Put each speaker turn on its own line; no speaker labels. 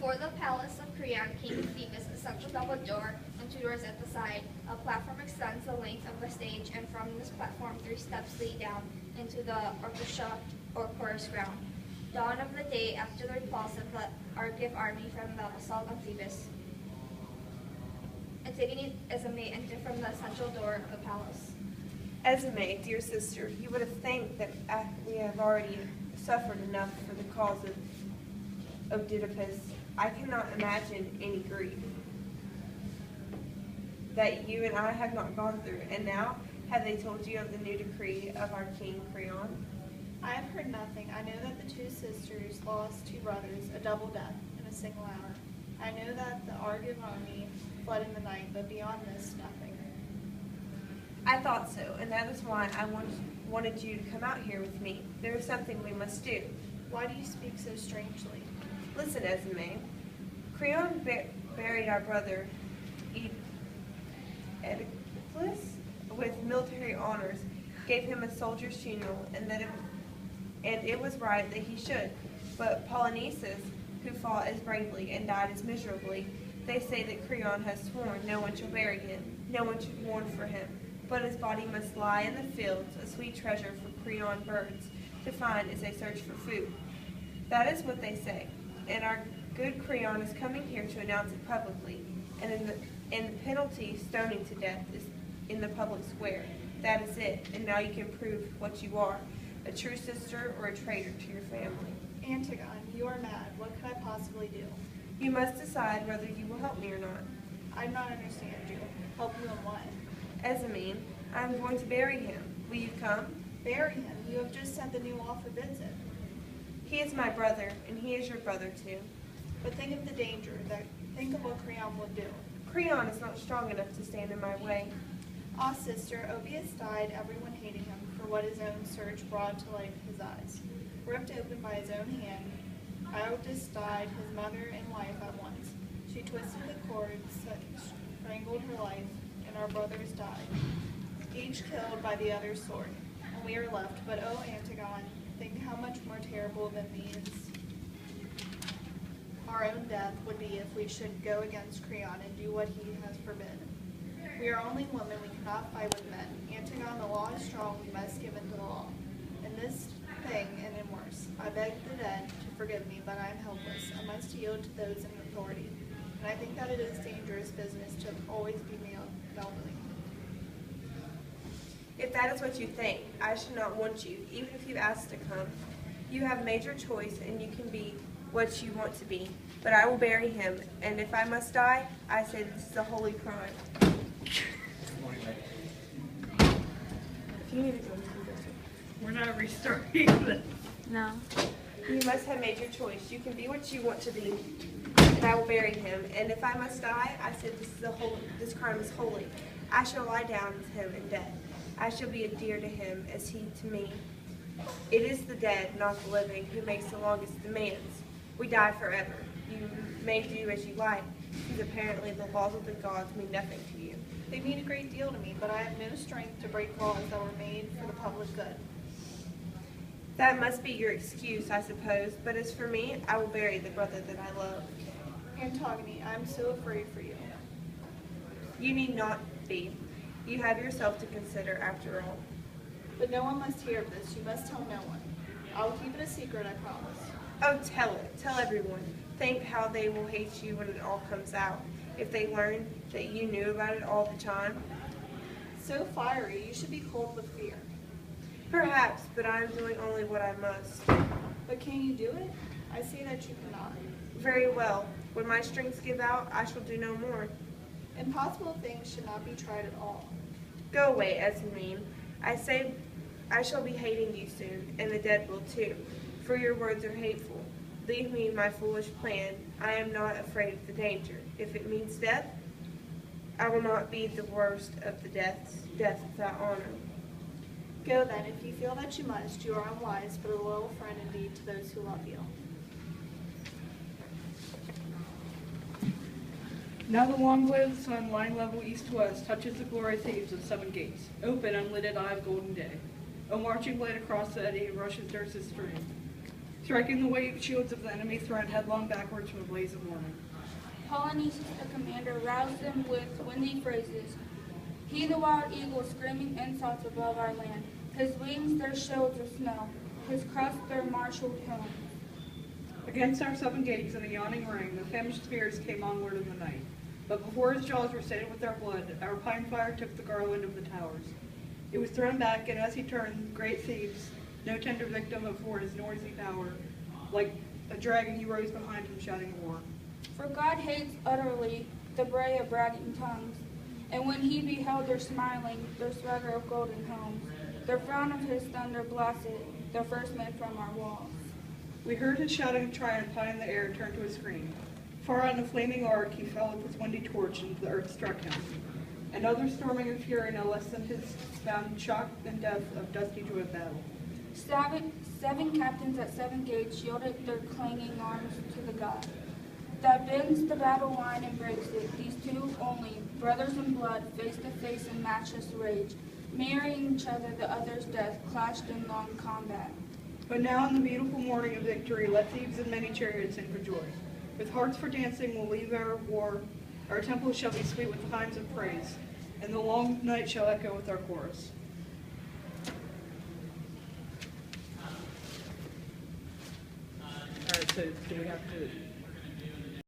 Before the palace of Creon, King Phoebus, a central double door and 2 doors at the side. A platform extends the length of the stage, and from this platform 3 steps lead down into the orchestra or chorus ground. Dawn of the day after the repulse of the Argive army from the assault on Phoebus. Antigone as a maid entered from the central door of the palace.
Esme, dear sister, you would have thanked that we have already suffered enough for the cause of Oedipus. I cannot imagine any grief that you and I have not gone through. And now, have they told you of the new decree of our king Creon?
I have heard nothing. I know that the 2 sisters lost 2 brothers, a double death, in a single hour. I know that the Argive army fled in the night, but beyond this, nothing.
I thought so, and that is why I wanted you to come out here with me. There is something we must do.
Why do you speak so strangely?
Listen, Esme. Creon buried our brother Oedipus with military honors, gave him a soldier's funeral, and it was right that he should. But Polynices, who fought as bravely and died as miserably, they say that Creon has sworn no one shall bury him, no one should mourn for him, but his body must lie in the fields, a sweet treasure for Creon birds to find as they search for food. That is what they say, and our good Creon is coming here to announce it publicly, and the penalty, stoning to death, is in the public square. That is it, and now you can prove what you are, a true sister or a traitor to your family.
Antigone, you are mad. What could I possibly do?
You must decide whether you will help me or not.
I do not understand you. Help you in what?
Esmene, I am going to bury him. Will you come?
Bury him? You have just said the new law forbids it.
He is my brother, and he is your brother too.
But think of the danger. Think of what Creon will do.
Creon is not strong enough to stand in my way.
Ah, sister, Oeneus died, everyone hating him for what his own search brought to light his eyes. Ripped open by his own hand, Iolaus died, his mother and wife at once. She twisted the cords, strangled her life, and our brothers died, each killed by the other's sword. And we are left, but oh, Antigone, think how much more terrible than these our own death would be if we should go against Creon and do what he has forbidden. We are only women, we cannot fight with men. Antigone, the law is strong, we must give in to the law. In this thing and in worse, I beg the dead to forgive me, but I am helpless. I must yield to those in authority. And I think that it is dangerous business to always be elderly.
If that is what you think, I should not want you, even if you ask to come. You have made your choice, and you can be what you want to be. But I will bury him, and if I must die, I say this is a holy crime. If you need to go,
We're not restarting this.
No.
you must have made your choice. You can be what you want to be, and I will bury him. And if I must die, I say this crime is holy. I shall lie down with him in death. I shall be as dear to him as he to me. It is the dead, not the living, who makes the longest demands. We die forever. You may do as you like, because apparently the laws of the gods mean nothing to you.
They mean a great deal to me, but I have no strength to break laws that were made for the public good.
That must be your excuse, I suppose, but as for me, I will bury the brother that I love.
Antigone, I am so afraid for you.
You need not be. You have yourself to consider after all.
But no one must hear of this. You must tell no one. I will keep it a secret, I promise.
Oh, tell it. Tell everyone. Think how they will hate you when it all comes out, if they learn that you knew about it all the time.
So fiery, you should be cold with fear.
Perhaps, but I am doing only what I must.
But can you do it? I see that you cannot.
Very well. When my strength give out, I shall do no more.
Impossible things should not be tried at all.
Go away, Esmene. I say I shall be hating you soon, and the dead will too, for your words are hateful. Leave me my foolish plan. I am not afraid of the danger. If it means death, I will not be the worst of the death without honor.
Go then, if you feel that you must. You are unwise, but a loyal friend indeed to those who love you.
Now the long glow of the sun, lying level east to west, touches the glorious eaves of 7 gates. Open, unlidded eye of golden day. O marching blade across the eddy rushes Durce's stream. striking the waved shields of the enemy thread headlong backwards from the blaze of morning.
Polynices, the commander, roused them with windy phrases. He, the wild eagle, screaming insults above our land. His wings their shields of snow, his crest their marshaled helm.
Against our 7 gates in a yawning ring, the famished spirits came onward in the night. But before his jaws were sated with our blood, our pine fire took the garland of the towers. It was thrown back, and as he turned, great Thebes, no tender victim before his noisy power, like a dragon he rose behind him shouting war.
For God hates utterly the bray of bragging tongues, and when he beheld their smiling, their swagger of golden homes, their frown of his thunder blasted, the first men from our walls.
We heard his shouting of triumph high in the air turn to a scream. Far on the flaming arc he fell with his windy torch, and the earth struck him. Another storming of fury no less than his found shock and death of dusty joy of battle.
Seven captains at 7 gates yielded their clanging arms to the God that bends the battle line and breaks it. These 2 only, brothers in blood, face to face in matchless rage, marrying each other, the other's death, clashed in long combat.
But now in the beautiful morning of victory, let Thebes and many chariots sing for joy. With hearts for dancing we'll leave our war, our temples shall be sweet with hymns of praise, and the long night shall echo with our chorus. All right, so do we have to